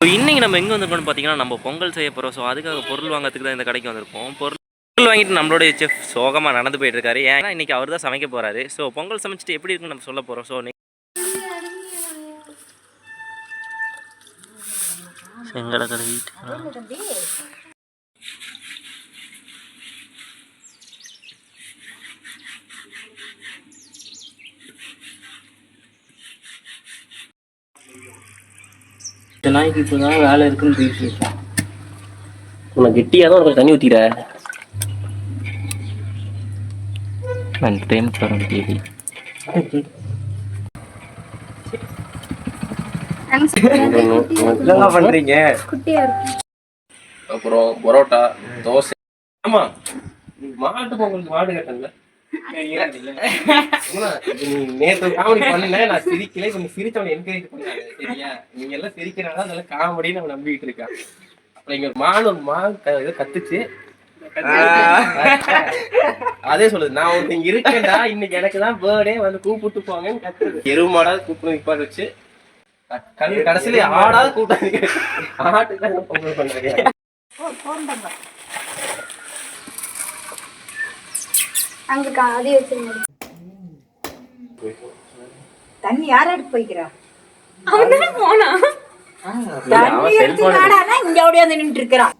இன்னைக்கு நம்ம எங்கே வந்திருக்கோம்னு பார்த்தீங்கன்னா, நம்ம பொங்கல் செய்ய போகிறோம். ஸோ அதுக்காக பொருள் வாங்குறதுக்கு தான் இந்த கடைக்கு வந்திருக்கோம். பொருள் வாங்கிட்டு நம்மளுடைய செஃப் சோகமாக நடந்து போயிட்டு இருக்காரு. ஏன்னா இன்னைக்கு அவர் தான் சமைக்க போறாரு. ஸோ பொங்கல் சமைச்சிட்டு எப்படி இருக்குன்னு நம்ம சொல்ல போகிறோம். ஸோ செங்கலை கழுவிட்டு நாய்க்கு இப்போ தான் வேலை இருக்குன்னு பேசியிருக்கேன். உனக்கு கெட்டியாக தான் கொஞ்சம் தண்ணி ஊற்றிட. நான் டைம் தர முடியாது. என்ன பண்றீங்க? அப்புறம் பரோட்டா, தோசை. ஆமா, மாட்டு பொங்கலுக்கு மாடு கட்டல. நேற்று காமெடி பண்ணல, நான் சிரிக்கல. கொஞ்சம் சிரிச்சவனை என்கரேஜ் பண்ணாங்க. சரியா, நீங்க எல்லாம் சிரிக்கிறாங்க, அதெல்லாம் காமெடின்னு அவன் நம்பிட்டு இருக்கான். அப்புறம் இங்க மாடு கத்துச்சு. அதே சொல்லுது, நான் ஒருத்தங்க இருக்கேன்டா, இன்னைக்கு எனக்கு தான் பர்த்டே, வந்து கூப்பிட்டு போங்கன்னு கத்துது. எருமாடாது கூப்பிட்டு நிப்பாடு வச்சு கடைசியில ஆடாது கூப்பிட்டு ஆட்டுக்காக பொங்கல் பண்றீங்க. தண்ணி யார் எடுத்து போய்க்கிறா? போனா தண்ணி எடுத்து நாடானா இங்க அப்படியே நின்றுட்டு இருக்கிறான்.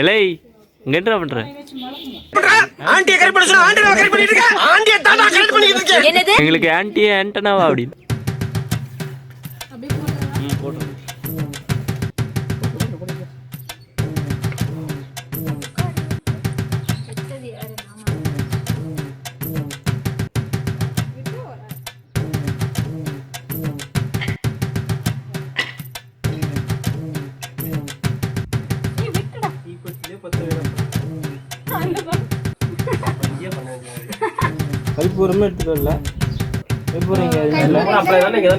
எலை இங்க என்ன பண்ற? எங்களுக்கு ஆன்டி ஆண்டனாவா அப்படின்னு கல்பூரமே எடுத்துக்கல.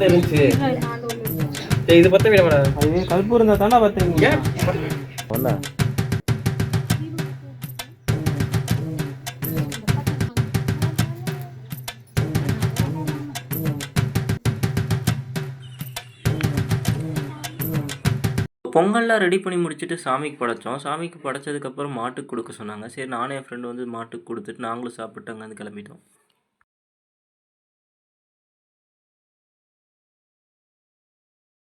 இருந்துச்சு. இது பத்த விட மாட்டேன். அது கல்பூரம் தான் தானே பார்த்தீங்க. பொங்கல்லாம் ரெடி பண்ணி முடிச்சுட்டு சாமிக்கு படைச்சோம். சாமிக்கு படைச்சதுக்கப்புறம் மாட்டுக்கு கொடுக்க சொன்னாங்க. சரி, நானும் என் ஃப்ரெண்டு வந்து மாட்டுக்கு கொடுத்துட்டு நாங்களும் சாப்பிட்டு அங்கேருந்து கிளம்பிட்டோம்.